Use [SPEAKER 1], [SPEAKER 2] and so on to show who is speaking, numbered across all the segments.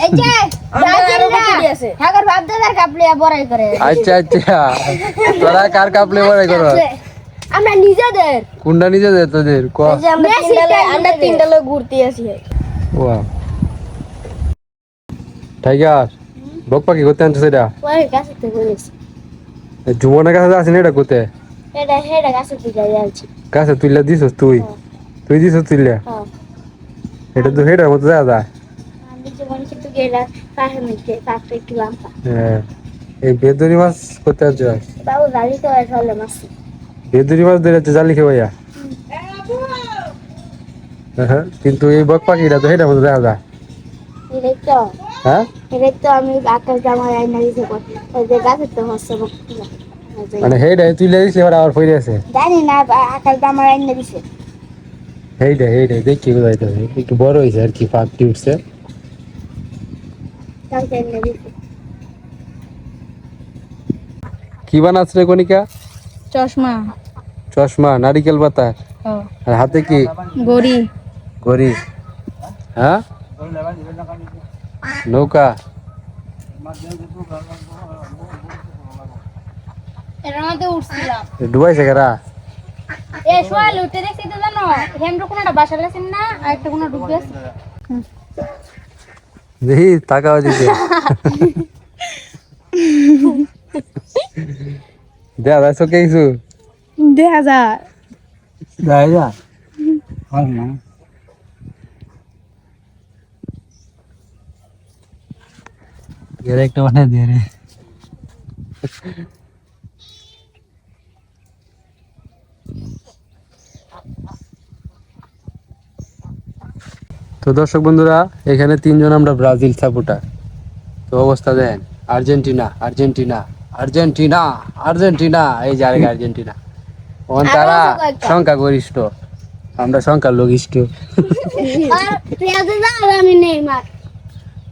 [SPEAKER 1] এই যে ব্রাজিল আছে হাগার বাপ দাদার কাপলে বড়াই করে।
[SPEAKER 2] আচ্ছা আচ্ছা, তোরা কার কাপলে বড়াই করো?
[SPEAKER 1] আমরা নিজেদের।
[SPEAKER 2] কোনটা নিজেদের তোদের? ক
[SPEAKER 1] এই যে আমরা তিনটা লোক ঘুরতে আসি।
[SPEAKER 2] ওয়া টাইগার বক পাখি করতে আনছো সেটা?
[SPEAKER 1] ওই গাছে থেকে বলেছি।
[SPEAKER 2] জুমনের কাছে আছে না, এটা কোতে?
[SPEAKER 1] এটা গাছে থেকে যাচ্ছি।
[SPEAKER 2] কাছে তুইলা দিছস তুই? তুই দিছস তুইলা?
[SPEAKER 1] হ্যাঁ।
[SPEAKER 2] এটা তো হেডার মতো যা যায়।
[SPEAKER 1] আমি জীবন কিন্তু গেলা পাহে মিটে পাতে একটু আমপা।
[SPEAKER 2] হ্যাঁ, এই বেদুরি মাছ করতে আনছো?
[SPEAKER 1] বাবু গাড়ি তো আসলে মাছ।
[SPEAKER 2] বেদুরি মাছ ধরে জালি খেয়ে হ্যাঁ, কিন্তু এই বক পাখিটা তো হেডার মতো দেখা যায়।
[SPEAKER 1] এই তো
[SPEAKER 2] হ্যাঁ,
[SPEAKER 1] এই তো আমি আকাশ জামা আইনা দিতে পারি। ওই যে গাছে তো হচ্ছে
[SPEAKER 2] মানে হেডা তুইলা দিছিস ওরা আবার ফিরে আছে।
[SPEAKER 1] জানি না আকাশ জামা আইনা দিছে।
[SPEAKER 2] হেডা দেখি কোথায় তো একটু বড় হয়েছে আর কি, ফাঁকটি উঠছে।
[SPEAKER 1] কালকে আইনা দিছে।
[SPEAKER 2] কি বানাস রে কণিকা?
[SPEAKER 1] চশমা।
[SPEAKER 2] চশমা নারিকেল পাতা। আর হাতে কি?
[SPEAKER 1] গড়ি।
[SPEAKER 2] গড়ি। হ্যাঁ, নৌকা।
[SPEAKER 1] এর মধ্যে উঠছিলাম।
[SPEAKER 2] ডুবাইছে কারা?
[SPEAKER 1] এ সোয়াল উঠতে দেখছি তো জানো হেমরো কোনটা বাসা লেছেন না আর একটা কোন ডুবে আছে।
[SPEAKER 2] দেখি তাকাও দিছে। দেখা যাচ্ছে কিছু?
[SPEAKER 1] দেখা যায়।
[SPEAKER 2] দেখা যায় না। একটা বানিয়ে দিয়ে রে। তো দর্শক বন্ধুরা, এখানে তিনজন আমরা ব্রাজিল সাপোর্টার। তো অবস্থা দেন, আর্জেন্টিনা আর্জেন্টিনা আর্জেন্টিনা আর্জেন্টিনা, এই যে আরেক আর্জেন্টিনা। তারা সংখ্যা গরিষ্ঠ, আমরা সংখ্যা লঘিষ্ঠ।
[SPEAKER 1] আমি নেইমার।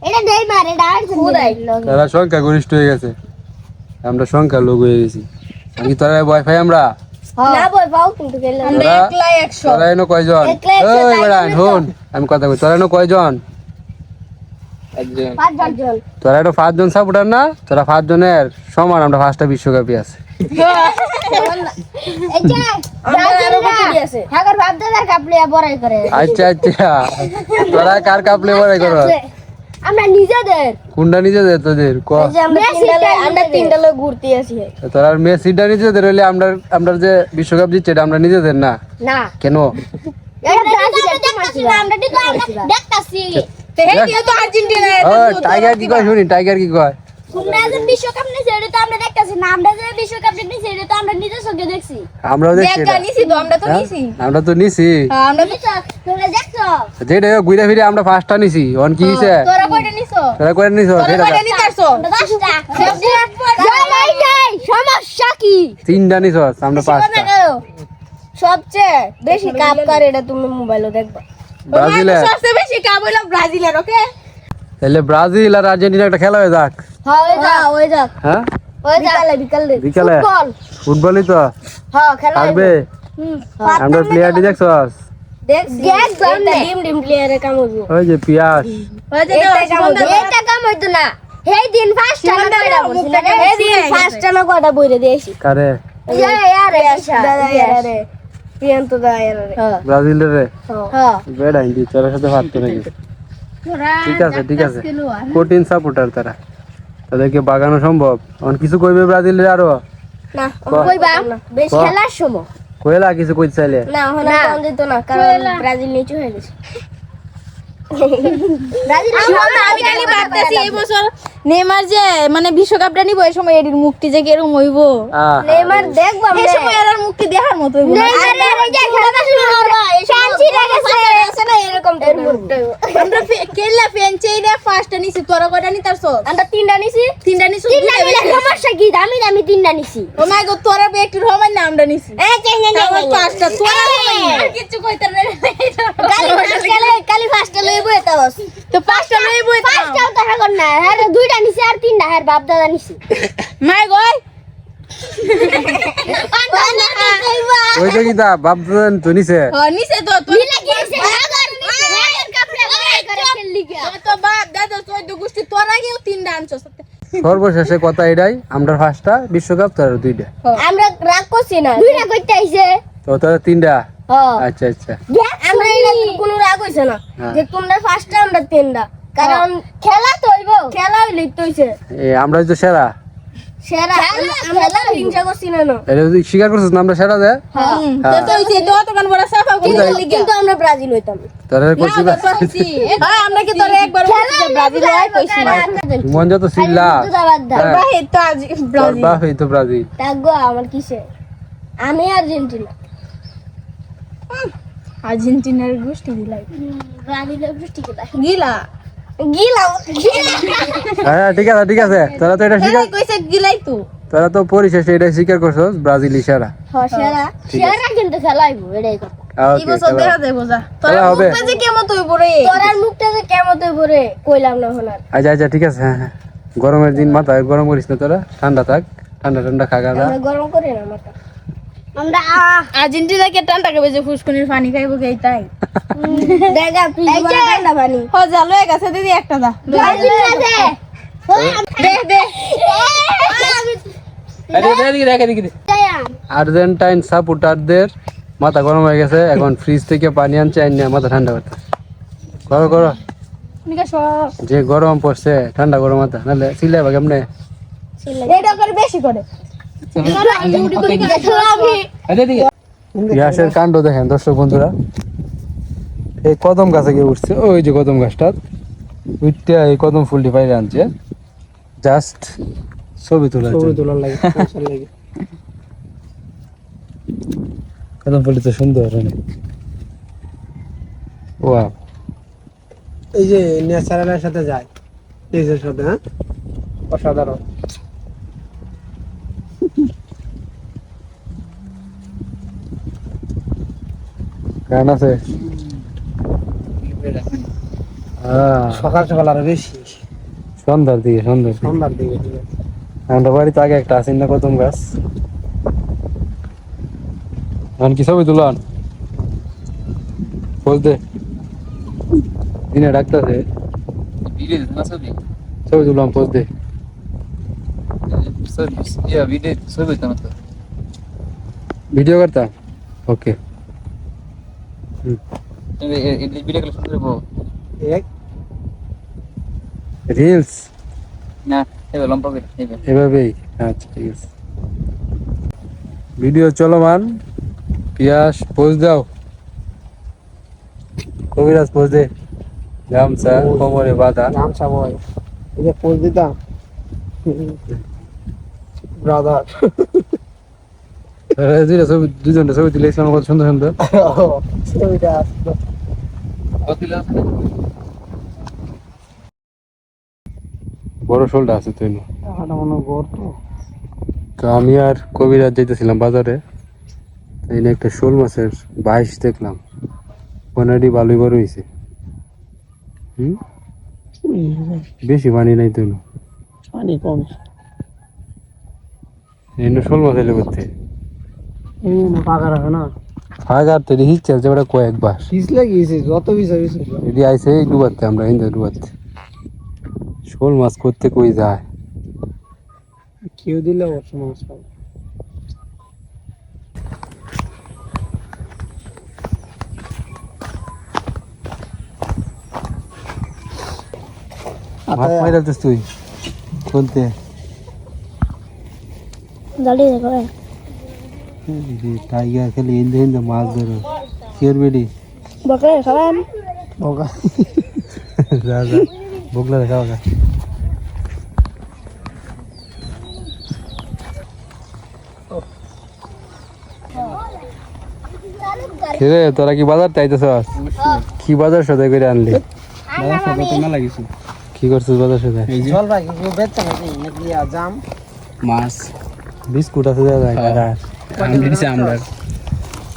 [SPEAKER 1] এটা নেইমার, এটা আর্জেন্টিনা।
[SPEAKER 2] তারা সংখ্যা গরিষ্ঠ হয়ে গেছে, আমরা সংখ্যা লঘু হয়ে গেছি। আমি তোরা ওয়াইফাই আমরা
[SPEAKER 1] না বল পাও কিন্তু গেল আমরা একলা 100।
[SPEAKER 2] তোরা এনো কয়জন? ওই বেড়া শুন, আমি কথা কই, তোরা এনো কয়জন? একজন।
[SPEAKER 1] 5 জন।
[SPEAKER 2] তোরা এনো 5 জন সাপোর্টার না? তোরা 5 জনের সমান আমরা 5টা বিশ্বকাপই আছে।
[SPEAKER 1] এই যে ব্রাজিল আছে হাগার বাপ দাদার কাপলে বড়াই করে।
[SPEAKER 2] আচ্ছা আচ্ছা, তোরা কার কাপলে বড়াই করো?
[SPEAKER 1] আমরা নিজেদের।
[SPEAKER 2] কোনটা নিজেদের তোদের? ক
[SPEAKER 1] এই যে আমরা তিনটা লোক ঘুরতে আসি।
[SPEAKER 2] তোরা মেসিটা নিজেদের হইলে আমরা যে বিশ্বকাপ জিতছে এটা আমরা নিজেদের না?
[SPEAKER 1] না
[SPEAKER 2] কেন?
[SPEAKER 1] এটা ব্রাজিল দেখতাছি না, আমরা দেখতাছি। তো আর্জেন্টিনা।
[SPEAKER 2] ও টাইগার কি কয় শুনি, টাইগার কি কয়?
[SPEAKER 1] তোমরা যে বিশ্বকাপ নিছে এটা তো আমরা দেখতাছি না, আমরা যে বিশ্বকাপ নিছে এটা তো আমরা নিজের চোখে দেখছি।
[SPEAKER 2] আমরাও দেখছি এটা।
[SPEAKER 1] নিছি তো আমরা তো নিছি।
[SPEAKER 2] আমরা তো নিছি।
[SPEAKER 1] আমরা নিছি, তোমরা দেখছো?
[SPEAKER 2] যেটা ঘুরে ফিরে আমরা 5টা নিছি। অন কি হইছে?
[SPEAKER 1] তোরা কয়টা নিছো?
[SPEAKER 2] তোরা কয়টা নিছো?
[SPEAKER 1] তোরা কয়টা নিতারছো? 10টা। সমস্যা কি?
[SPEAKER 2] 3টা নিছো, আমরা 5টা।
[SPEAKER 1] সবচেয়ে বেশি কাপ কার এটা তুমি মোবাইলে দেখবা।
[SPEAKER 2] ব্রাজিলের
[SPEAKER 1] সবচেয়ে বেশি কাপ হলো ব্রাজিলের, ওকে?
[SPEAKER 2] তাহলে ব্রাজিল আর আর্জেন্টিনা একটা খেলা হয়ে যাক।
[SPEAKER 1] হ্যাঁ হয়ে যাক।
[SPEAKER 2] হ্যাঁ,
[SPEAKER 1] বিকালে
[SPEAKER 2] বিকালে
[SPEAKER 1] ফুটবল।
[SPEAKER 2] ফুটবলই তো
[SPEAKER 1] হ্যাঁ খেলা
[SPEAKER 2] পারবে। আমরা প্লেয়ারটি দেখছস?
[SPEAKER 1] দেখছি ডিম প্লেয়ারে কাম হইবো।
[SPEAKER 2] ওই যে পিয়াস,
[SPEAKER 1] এটা কাম হইতো না। হেই দিন ফার্স্ট টাইম কইরা বলছি না, হেই দিন ফার্স্ট টাইম কয়টা বইরে দিয়েছি।
[SPEAKER 2] কারে?
[SPEAKER 1] ইয়ারে পিয়ন্ত দা ইয়ারে।
[SPEAKER 2] ব্রাজিলের রে
[SPEAKER 1] হ্যাঁ
[SPEAKER 2] বেড়া হিন্দি তোর সাথে পারতো নাকি? ঠিক আছে ঠিক আছে, কঠিন সাপোর্টার তারা, তাদেরকে বাগানো সম্ভব? অন কিছু কইবে ব্রাজিলের আরো?
[SPEAKER 1] না কইবা বেশ খেলার সময়
[SPEAKER 2] কইলা কিছু কইতে চাইলে
[SPEAKER 1] না না দিত না, কারণ ব্রাজিল নিচু হয়ে গেছে।
[SPEAKER 3] আমি খালি ভাবতেছি এই বছর নেইমার যে মানে বিশ্বকাপটা নিব, এই সময় এর মুক্তি যে কেরম হইব।
[SPEAKER 1] নেইমার দেখবা
[SPEAKER 3] এই সময় এর মুক্তি দেখার মতো হইব।
[SPEAKER 1] নেইমারের এই যে খেলাটা শুরু হবে ফ্যান্সি লাগেছে আছে না এরকম তো
[SPEAKER 3] আমরা কেলা ফেঞ্চেইরা ফার্স্টটা নিছি, তোরা কয়টা নিতারছ?
[SPEAKER 1] আমরা তিনটা নিছি।
[SPEAKER 3] তিনটা নিছি।
[SPEAKER 1] তিনটা মিলে সমস্যা কি? আমি তিনটা নিছি।
[SPEAKER 3] ও মাই গড, তোরা বে একটু রহমান না আমরা নিছি।
[SPEAKER 1] এই যে
[SPEAKER 3] আমার পাঁচটা তোরা রহমান কিছু কইতার না।
[SPEAKER 1] কালি ফার্স্টে লইবো এটা বস।
[SPEAKER 3] তো পাঁচটা লইবো এটা।
[SPEAKER 1] ফার্স্টটাও তো হাগর না, আর দুইটা নিছি আর তিনটা আর বাপ দাদা নিছি।
[SPEAKER 3] মাই গড
[SPEAKER 2] ওই যে কি দা বাপ তো নিছে।
[SPEAKER 3] নিছে তো
[SPEAKER 1] মিলে গিয়েছে হাগর নিছে, হাগর কাপড়ে করে খেললি গিয়া।
[SPEAKER 3] তো বাপ দাদা তো আগেও 3টা আনছস
[SPEAKER 2] সর্বশেষে কথা এটাই, আমরা ফার্স্টটা বিশ্বকাপ, তারা 2টা।
[SPEAKER 1] আমরা রাগ করছি না, 2টা কইতে আইছে।
[SPEAKER 2] তো তারা 3টা।
[SPEAKER 1] হ্যাঁ
[SPEAKER 2] আচ্ছা আচ্ছা।
[SPEAKER 1] আমরা এটা কোনো রাগ হইছে না
[SPEAKER 2] হ্যাঁ।
[SPEAKER 1] যে তোমরা ফার্স্টে আমরা 3টা, কারণ খেলা তো হইব, খেলা হইলে তো হইছে
[SPEAKER 2] আমরা তো সেরা,
[SPEAKER 1] সেরা। আমরা হিংসা করছি না না।
[SPEAKER 2] এটা যদি স্বীকার করছিস না আমরা সেরা দে,
[SPEAKER 1] হ্যাঁ
[SPEAKER 3] তো হইছে তো তখন বড় সাফা
[SPEAKER 1] কিন্তু আমরা ব্রাজিল হইতাম।
[SPEAKER 2] তারা করছি না।
[SPEAKER 3] হ্যাঁ আমরা কি তোরে একবার ব্রাজিল হয় কইছি না
[SPEAKER 2] মন যত সিল্লা, হ্যাঁ।
[SPEAKER 3] বাহে তো আজ ব্রাজিল
[SPEAKER 2] বাহ এই তো ব্রাজিল।
[SPEAKER 1] তাগো আমার কিসে, আমি আর্জেন্টিনা।
[SPEAKER 3] আর্জেন্টিনার গোষ্ঠী দিলাই
[SPEAKER 1] ব্রাজিলের বৃষ্টি কে
[SPEAKER 3] গিলা
[SPEAKER 1] গিলাও
[SPEAKER 2] হ্যাঁ ঠিক আছে ঠিক আছে, তোরা তো এটা স্বীকার,
[SPEAKER 3] কইছে গিলাই তো
[SPEAKER 2] তোরা তো পরিশেষে এটা স্বীকার করছস ব্রাজিলই সেরা।
[SPEAKER 1] হ্যাঁ সেরা সেরা কিন্তু খেলা হইব, এটাই কথা।
[SPEAKER 3] এই বছর দেখা যাবে যা তোরা
[SPEAKER 2] হবে।
[SPEAKER 3] মুখটা যে কেমন হইব রে
[SPEAKER 1] তোরার মুখটা যে কেমন হইব রে কইলাম না হনার।
[SPEAKER 2] আচ্ছা আচ্ছা ঠিক আছে, হ্যাঁ হ্যাঁ। গরমের দিন মাথায় গরম করিস না তোরা, ঠান্ডা থাক, ঠান্ডা ঠান্ডা খা গা।
[SPEAKER 1] আমরা গরম করি না মাথা, আমরা
[SPEAKER 3] আর্জেন্টিনা কে টানটা কে বেজে ফুসকুনির পানি খাইবো কে তাই
[SPEAKER 1] দেখা প্লিজ ঠান্ডা পানি
[SPEAKER 3] হ জালো এক আছে দিদি একটা দা
[SPEAKER 1] আর্জেন্টিনা দে
[SPEAKER 3] দে দে
[SPEAKER 2] আর্জেন্টাইন সাপোর্টারদের মাথা গরম হয়ে গেছে, এখন ফ্রিজ থেকে পানি আনছে, আইন মাথা ঠান্ডা করতে। করো করো,
[SPEAKER 3] নিকা সব
[SPEAKER 2] যে গরম পড়ছে ঠান্ডা গরম মাথা, নাহলে সিলাই কেমনে।
[SPEAKER 3] এটা করে বেশি করে
[SPEAKER 2] গ্যাসের কাণ্ড দেখেন দর্শক বন্ধুরা, এই কদম গাছে গিয়ে উঠছে, ওই যে কদম গাছটা উঠতে এই কদম ফুলটি বাইরে আনছে, জাস্ট ছবি তোলার লাগে। কদম ফুলটি তো সুন্দর অনেক। ওয়াও,
[SPEAKER 4] এই যে ন্যাচারালের সাথে যায়, নিজের সাথে, হ্যাঁ, অসাধারণ।
[SPEAKER 2] গান আছে
[SPEAKER 4] সকাল সকাল আরো বেশি,
[SPEAKER 2] সন্ধ্যার দিকে,
[SPEAKER 4] সন্ধ্যার দিকে, ঠিক আছে।
[SPEAKER 2] আমাদের বাড়িতে আগে একটা আছে না কদম গাছ। এখন কি ছবি তুলান বলতে দিনে ডাকতেছে, ছবি তুললাম পোজ দে। ভিডিও করতাম, ওকে।
[SPEAKER 4] এক
[SPEAKER 2] রিলস এভাবেই, আচ্ছা ঠিক আছে। ভিডিও চলমান, পিয়াস পোজ দাও, কবিরাজ পোজ দে, গামছা কোমরে বাঁধা।
[SPEAKER 4] গামছা বয়, এই যে পোজ দিতাম ব্রাদার।
[SPEAKER 2] ছবি দুজনটা ছবি তুলে ইসলাম কত সুন্দর সুন্দর।
[SPEAKER 4] ছবিটা আসলো।
[SPEAKER 2] বড় শোলটা আছে তুই।
[SPEAKER 4] এটা মনে হয় গর্ত।
[SPEAKER 2] তো আমি আর কবিরাজ যাইতেছিলাম বাজারে, এই না একটা শোল মাছের 22 দেখলাম, পনেরোটি ভালোই বড় হয়েছে। বেশি পানি নাই তো,
[SPEAKER 4] পানি কম,
[SPEAKER 2] এই শোল মাছ এলে করতে
[SPEAKER 4] পাকা রাখে না,
[SPEAKER 2] ফাগার তো দেখি চলছে ওটা কয়েকবার
[SPEAKER 4] পিস লাগিয়েছে, যত পিস হয়েছে
[SPEAKER 2] এটি আইসে ডুবাতে, আমরা হিন্দু ডুবাতে শোল মাছ করতে কই যায়।
[SPEAKER 4] কেউ দিলে অবশ্য মাছ পাবে।
[SPEAKER 2] মাছ মাইরালছিস তুই বলতে,
[SPEAKER 1] জলদি দেখো
[SPEAKER 2] টাইগার খেলে হিন্দু হিন্দু মাছ ধরো, কের বেডি
[SPEAKER 1] বকরে খাবেন
[SPEAKER 4] বগা
[SPEAKER 2] যা যা বগলা দেখা গা। কিরে তোরা কি বাজার চাইতেছস? কি বাজার সদাই করে আনলি? কি করছিস বাজার সদাই?
[SPEAKER 4] জল ভাই কেউ বেচতে নাকি নাকি জাম
[SPEAKER 2] মাছ বিস্কুট আছে দাদা কারা আমি দিছি আমরা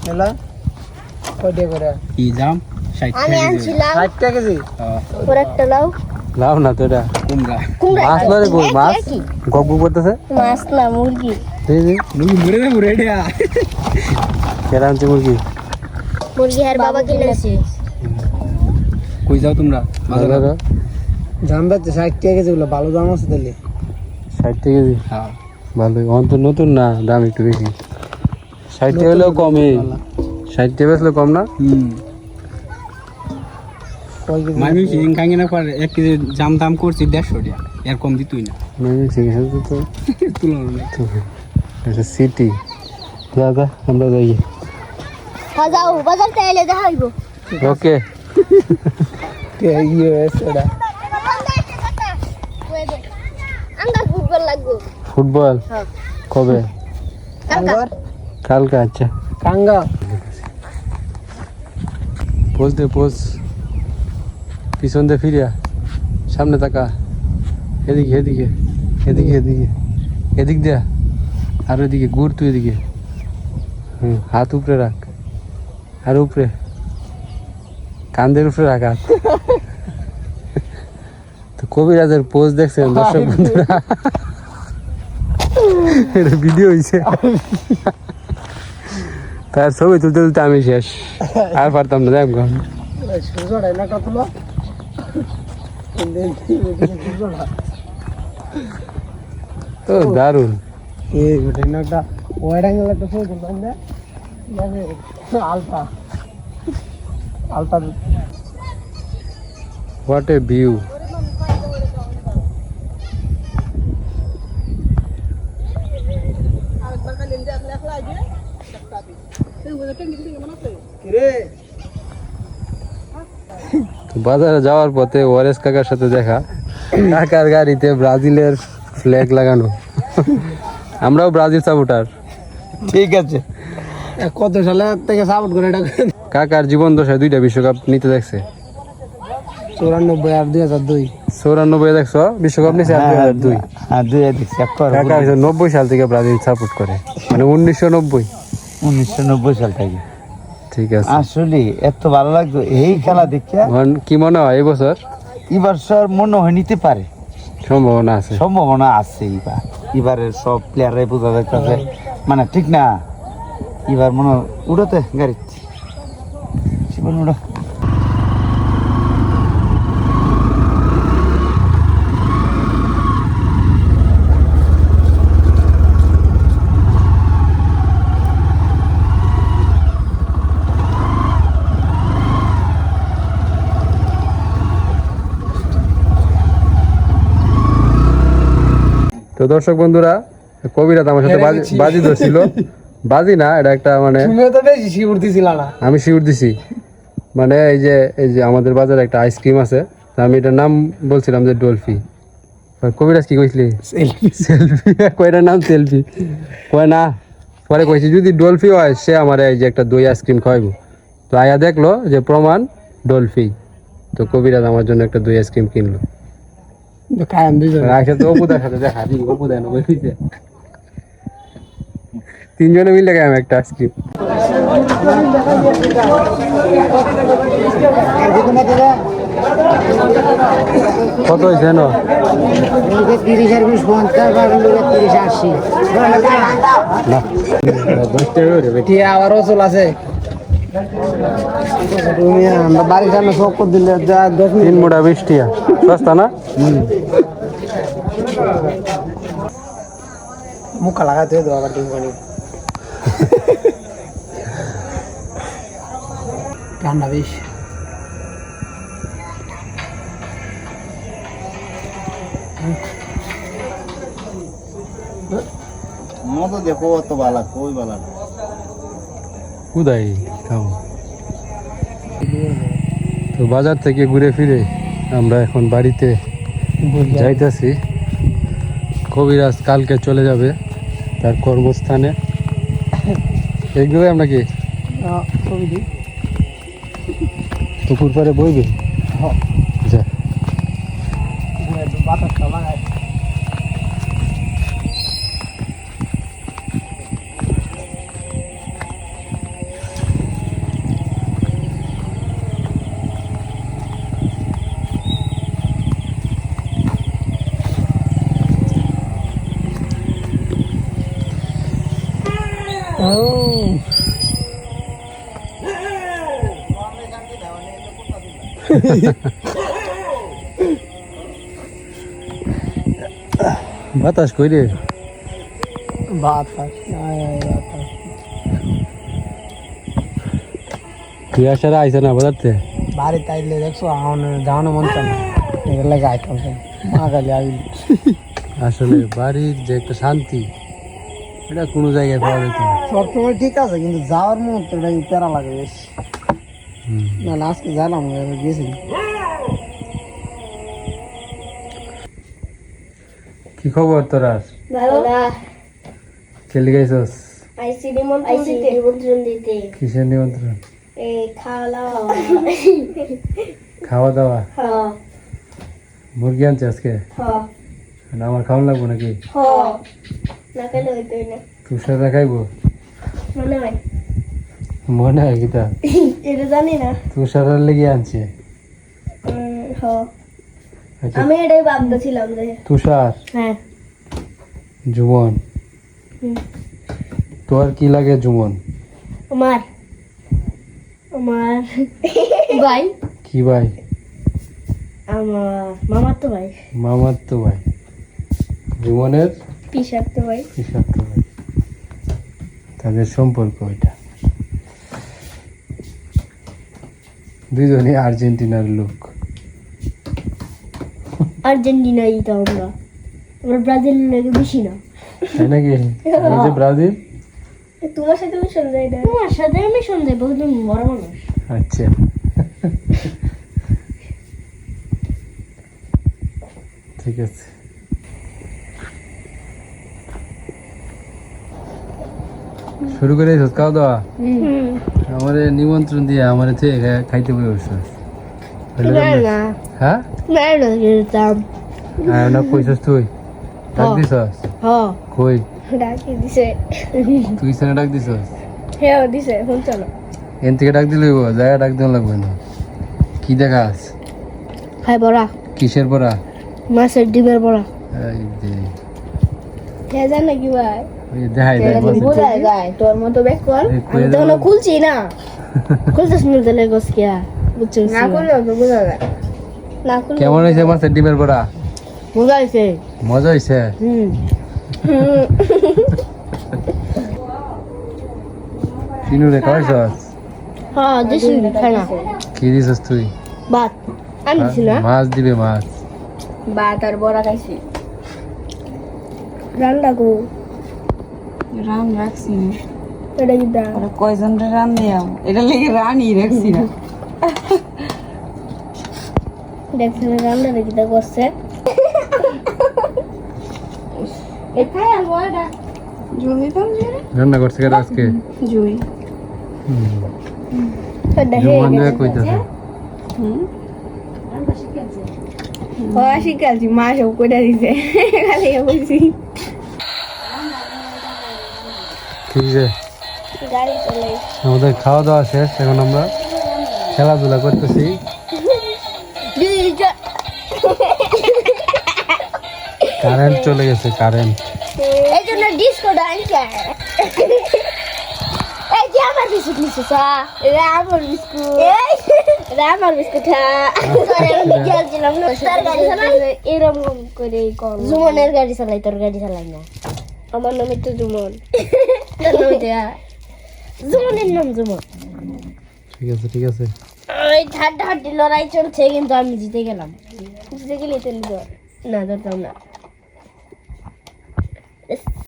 [SPEAKER 4] মেলা কয়টা করে
[SPEAKER 2] কি জাম 60
[SPEAKER 1] আমি আনছিলাম
[SPEAKER 4] 60 টাকা কেজি।
[SPEAKER 1] ওর একটা লাও
[SPEAKER 2] লাভ না তো এটা
[SPEAKER 1] কুমড়া
[SPEAKER 2] মাছ লরে কই মাছ গপ গপ করতেছে
[SPEAKER 1] মাছ না মুরগি
[SPEAKER 2] এই যে মুরগি মরে না মরে এটা কেরা আনছে মুরগি
[SPEAKER 1] মুরগি আর বাবা কিনেছে
[SPEAKER 2] কই যাও তোমরা বাজারে
[SPEAKER 4] জাম বেচছে 60 টাকা কেজি, গুলো ভালো দাম আছে তাহলে।
[SPEAKER 2] 60 টাকা কেজি
[SPEAKER 4] হ্যাঁ
[SPEAKER 2] ভালোই, অন্তত নতুন না, দাম একটু বেশি। 60 টাকা হলেও কমই, 60 টাকা বেচলে কম না।
[SPEAKER 4] কয় কেজি?
[SPEAKER 5] মামি সিজিং খাঙ্গে না পারে 1 কেজি জাম দাম করছি 150 টাকা, এর কম দিতই না
[SPEAKER 2] তো
[SPEAKER 5] তুলনা নেই।
[SPEAKER 2] এটা সিটি। দাদা আমরা যাই।
[SPEAKER 1] যাও বাজার চাইলে দেখাইব।
[SPEAKER 2] ওকে
[SPEAKER 4] ইউএস এটা
[SPEAKER 1] আঙ্গার ফুটবল লাগবো।
[SPEAKER 2] ফুটবল
[SPEAKER 1] হ্যাঁ।
[SPEAKER 2] কবে?
[SPEAKER 1] কাকা
[SPEAKER 2] কালকে। আচ্ছা
[SPEAKER 4] কাঙ্গা
[SPEAKER 2] বলতে পোজ পিছন দিয়ে ফিরিয়া সামনে তাকা, এদিকে এদিকে এদিকে এদিকে এদিক দিয়া, আর ওইদিকে ঘুর, তুই এদিকে। হাত উপরে রাখ, আর উপরে কান্দের উপরে রাখ হাত। তো কবিরাজের পোজ দেখছেন দর্শক বন্ধুরা, এটা ভিডিও হয়েছে। তার ছবি তুলতে তুলতে আমি শেষ, আর পারতাম না। দেখ
[SPEAKER 4] সুজড়াই না কতলো
[SPEAKER 2] তো দারুণ।
[SPEAKER 4] এই গোটাই না একটা ওয়াইড অ্যাঙ্গেল একটা ছবি তুলতাম না, আলতা আলতা।
[SPEAKER 2] What a view. বাজারে যাওয়ার পথে ওয়ারেস কাকার সাথে দেখা, কাকার গাড়িতে ব্রাজিলের ফ্ল্যাগ লাগানো। আমরাও ব্রাজিল সাপোর্টার।
[SPEAKER 4] ঠিক আছে, কত সালে থেকে সাপোর্ট করে এটা?
[SPEAKER 2] কাকার জীবন দশায় 2টা বিশ্বকাপ নিতে দেখছে।
[SPEAKER 4] 94 আর 2002।
[SPEAKER 2] 94 দেখছো বিশ্বকাপ নিছে, আর 2002।
[SPEAKER 5] হ্যাঁ 2001
[SPEAKER 2] কাকা 90 সাল থেকে ব্রাজিল সাপোর্ট করে, মানে 1990।
[SPEAKER 5] 1990 সাল থেকে।
[SPEAKER 2] ঠিক আছে,
[SPEAKER 5] আসলে এত ভালো লাগতো এই খেলা দেখে।
[SPEAKER 2] এখন কি মনে হয় এবছর?
[SPEAKER 5] এবার মনে হয় নিতে পারে,
[SPEAKER 2] সম্ভাবনা আছে।
[SPEAKER 5] সম্ভাবনা আছে। এবারের সব প্লেয়াররাই বোঝা যাইতেছে, মানে ঠিক না। এবার মনে হয় উড়োতে গাড়ি জীবন উড়ো।
[SPEAKER 2] তো দর্শক বন্ধুরা, কবিরাজ আমার সাথে বাজি ধরছিল। বাজি না, এটা একটা মানে
[SPEAKER 4] তুমিও তো বেশি শিউর দিছিল না।
[SPEAKER 2] আমি শিউর দিছি। মানে এই যে আমাদের বাজারে একটা আইসক্রিম আছে, তা আমি এটার নাম বলছিলাম যে ডলফি। কবিরাজ কি কইছিলি? সেলফি। কয়টার নাম সেলফি কয় না। পরে কইছি যদি ডলফি হয় সে আমার এই যে একটা দই আইসক্রিম খাওয়াইবো। তো আয়া দেখলো যে প্রমাণ ডলফি। তো কবিরাজ আমার জন্য একটা দই আইসক্রিম কিনলো।
[SPEAKER 4] কায়াম দুইজন
[SPEAKER 2] আইসা তো অপুদার সাথে দেখা দিই, অপুদায় না বলছে। 3 জনে মিলে গেলাম একটা আইসক্রিম। কত হয়েছে না?
[SPEAKER 4] 30 আর 20 50 আর 30 80
[SPEAKER 2] না 10 টাকা করে বেশি।
[SPEAKER 4] কি আবার ওসল আছে? তুমি আমরা বাড়ির সামনে শখ করে দিলে 10
[SPEAKER 2] 3 মোটা 20 টাকা, সস্তা না?
[SPEAKER 4] মুখা লাগাতে দেবো আবার ডিম পানি। ঠান্ডা বেশ।
[SPEAKER 5] মতো দেখো অত বালা, কই বালা না।
[SPEAKER 2] কোথায় খাও? তো বাজার থেকে ঘুরে ফিরে আমরা এখন বাড়িতে যাইতেছি। কবিরাজ কালকে চলে যাবে তার কর্মস্থানে। এইগুলো আমরা কি পুকুর পাড়ে বইবে? যা বাতাস কই রে
[SPEAKER 4] বাতাস বাতাস
[SPEAKER 2] তুই আসার আইসা না বাজারতে
[SPEAKER 4] বাড়ি তাইলে দেখছো আমার যাওয়ানো মন চায় না এগুলো যাইতাম মা গালি আগে
[SPEAKER 2] আসলে বাড়ির যে একটা শান্তি এটা কোনো জায়গায় পাওয়া যেত না
[SPEAKER 4] সবসময় ঠিক আছে কিন্তু যাওয়ার মুহূর্তটা প্যারা লাগে বেশ না না আজকে জানাম গেছি
[SPEAKER 2] কি খবর তোরা
[SPEAKER 1] ভালো না
[SPEAKER 2] খেলে গেছস
[SPEAKER 1] আইসি নিমন্ত্রণ দিতে
[SPEAKER 2] কিসের নিমন্ত্রণ
[SPEAKER 1] এই খাওয়া
[SPEAKER 2] খাওয়া দাওয়া
[SPEAKER 1] হ্যাঁ
[SPEAKER 2] মুরগি আনছে আজকে
[SPEAKER 1] হ্যাঁ
[SPEAKER 2] না আমার খাওয়ান লাগবো নাকি
[SPEAKER 1] হ্যাঁ না খেলে হইতোই না
[SPEAKER 2] তুষাররা খাইবো
[SPEAKER 1] মনে হয়
[SPEAKER 2] মনে হয় কি তা
[SPEAKER 1] এটা জানি না
[SPEAKER 2] তুষারের লেগে আনছে
[SPEAKER 1] হ্যাঁ
[SPEAKER 2] আচ্ছা,
[SPEAKER 1] আমি এটাই ভাবতেছিলাম যে
[SPEAKER 2] তুষার
[SPEAKER 1] হ্যাঁ
[SPEAKER 2] জুমন
[SPEAKER 1] হুম।
[SPEAKER 2] তোর কি লাগে জুমন
[SPEAKER 1] আমার আমার ভাই
[SPEAKER 2] কি ভাই
[SPEAKER 1] আমার মামার তো ভাই
[SPEAKER 2] মামার তো ভাই জুমনের
[SPEAKER 1] পিসার তো ভাই
[SPEAKER 2] হিসাব তো ভাই তাদের সম্পর্ক এটা দুইজনই আর্জেন্টিনার লোক
[SPEAKER 1] আর্জেন্টিনাই তো আমরা ব্রাজিল লাগে বেশি না
[SPEAKER 2] তাই নাকি এই যে ব্রাজিল
[SPEAKER 1] তোমার সাথে মিশন যায় না তোমার সাথে মিশন যায় বহুত বড় মানুষ
[SPEAKER 2] আচ্ছা ঠিক আছে শুরু করে দিস খাওয়া দাওয়া আমার নিমন্ত্রণ দিয়ে আমার খাইতে বলে বসছিস হ্যাঁ
[SPEAKER 1] যেতাম
[SPEAKER 2] না কইছস তুই ডাক দিছস
[SPEAKER 1] হ্যাঁ
[SPEAKER 2] কই
[SPEAKER 1] ডাকি দিছে
[SPEAKER 2] তুই সেনে ডাক দিছস
[SPEAKER 1] হ্যাঁ দিছে ফোন চলো
[SPEAKER 2] এন থেকে ডাক দিলে জায়গা ডাক দেওয়া লাগবে না কি দেখাস
[SPEAKER 1] হাই বড়া
[SPEAKER 2] কিসের পড়া
[SPEAKER 1] মাছের ডিমের বড়া
[SPEAKER 2] এই যে
[SPEAKER 1] হ্যাঁ জান নাকি ভাই
[SPEAKER 2] ওই দেখাই দেয় বসে।
[SPEAKER 1] বোঝা যায় তোর মতো ব্যাক কর
[SPEAKER 2] এই কইরা
[SPEAKER 1] আমি তো
[SPEAKER 2] দেবো।
[SPEAKER 1] খুলছি না খুলতেছ না তাহলে গসকিয়া বুঝছিস না করলে তো বোঝা যায় না করলে
[SPEAKER 2] কেমন হয়েছে মাছের ডিমের পড়া
[SPEAKER 1] বোঝা যাচ্ছে
[SPEAKER 2] মজা হয়েছে চিনুরে খাওয়াইছস
[SPEAKER 1] হ্যাঁ দিছি খাই না
[SPEAKER 2] কি দিছস তুই
[SPEAKER 1] ভাত আমি দিছি না
[SPEAKER 2] মাছ দিবে মাছ
[SPEAKER 1] ভাত আর বড়া খাইছি রান্না গো
[SPEAKER 3] রান রাখছি না
[SPEAKER 1] এটা কি দা
[SPEAKER 3] ওরা কয়জন রান দিয়াম এটা লেগে রানই রাখছি না
[SPEAKER 1] দেখছেন রান্না দেখি দা করছে এটাই আর বড়া
[SPEAKER 3] জল দিতাম যে
[SPEAKER 2] রান্না করছে কেন আজকে
[SPEAKER 3] জুই
[SPEAKER 1] এটা হে
[SPEAKER 2] জুমন দেয়া কইতাছে
[SPEAKER 1] শিখাচ্ছি মা সব কইটা দিছে খালি বলছি
[SPEAKER 2] ঠিক আছে
[SPEAKER 1] গাড়ি চলে
[SPEAKER 2] আমাদের খাওয়া দাওয়া শেষ এখন আমরা খেলাধুলা করতেছি কারেন্ট চলে গেছে কারেন্ট
[SPEAKER 1] এই জন্য ডিস্কো ডান্সে এই যে আমার বিস্কুট নিছিস এটা আমার বিস্কুট এটা আমার বিস্কুট আমি খেলছিলাম না তার গাড়ি চালাই এরকম করে জুমনের গাড়ি চালাই তোর গাড়ি চালাই না আমার নাম তো জুমন তোর নাম দেয়া জুমনের নাম জুমন
[SPEAKER 2] ঠিক আছে ঠিক আছে
[SPEAKER 1] ওই ঠাড্ডা হাড্ডি লড়াই চলছে কিন্তু আমি জিতে গেলাম জিতে গেলে তো না ধরতাম না